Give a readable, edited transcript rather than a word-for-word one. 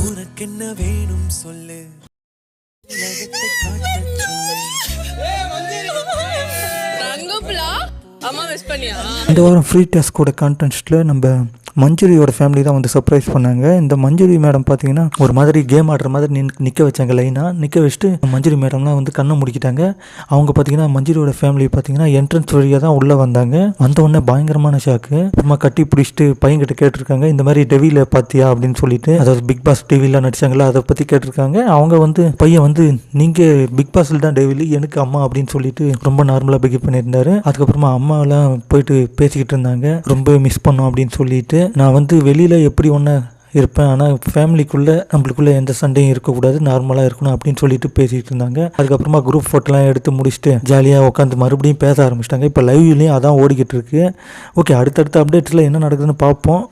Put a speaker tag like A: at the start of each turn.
A: உனக்கு என்ன வேணும் சொல்லு,
B: இந்த வாரம் ஃப்ரீ டாஸ்கோட கான்டெஸ்ட்டில் நம்ம மஞ்சுரியோட ஃபேமிலி தான் வந்து சர்ப்ரைஸ் பண்ணாங்க. இந்த மஞ்சுரி மேடம் பார்த்தீங்கன்னா ஒரு மாதிரி கேம் ஆடுற மாதிரி நிற்க வச்சாங்க. லைனாக நிற்க வச்சுட்டு மஞ்சுரி மேடம்லாம் வந்து கண்ணை முடிக்கிட்டாங்க. அவங்க பார்த்தீங்கன்னா மஞ்சுரியோட ஃபேமிலி பார்த்தீங்கன்னா என்ட்ரன்ஸ் வழியாக தான் உள்ளே வந்தாங்க. வந்தவுடனே பயங்கரமான ஷாக்கு. அப்புறமா கட்டி பிடிச்சிட்டு பையன்கிட்ட கேட்டிருக்காங்க, இந்த மாதிரி டெவியில் பார்த்தியா அப்படின்னு சொல்லிட்டு, அதாவது பிக் பாஸ் டிவியில் நடிச்சாங்களா அதை பற்றி கேட்டிருக்காங்க. அவங்க வந்து பையன் வந்து நீங்கள் பிக் பாஸில் தான் டெவிலி, எனக்கு அம்மா அப்படின்னு சொல்லிட்டு ரொம்ப நார்மலாக பிகேவ் பண்ணியிருந்தாரு. அதுக்கப்புறமா அம்மாவெல்லாம் போயிட்டு பேசிக்கிட்டு இருந்தாங்க, ரொம்ப மிஸ் பண்ணோம் அப்படின்னு சொல்லிட்டு. நான் வந்து வெளியில் எப்படி ஒன்று இருப்பேன், ஆனால் ஃபேமிலிக்குள்ளே நம்மளுக்குள்ளே எந்த சண்டையும் இருக்கக்கூடாது, நார்மலாக இருக்கணும் அப்படின்னு சொல்லிட்டு பேசிகிட்டு இருந்தாங்க. அதுக்கப்புறமா குரூப் ஃபோட்டோலாம் எடுத்து முடிச்சுட்டு ஜாலியாக உட்காந்து மறுபடியும் பேச ஆரம்பிச்சிட்டாங்க. இப்போ லைவ்லேயும் அதான் ஓடிக்கிட்டு இருக்கு. ஓகே, அடுத்தடுத்த அப்டேட்ஸில் என்ன நடக்குதுன்னு பார்ப்போம்.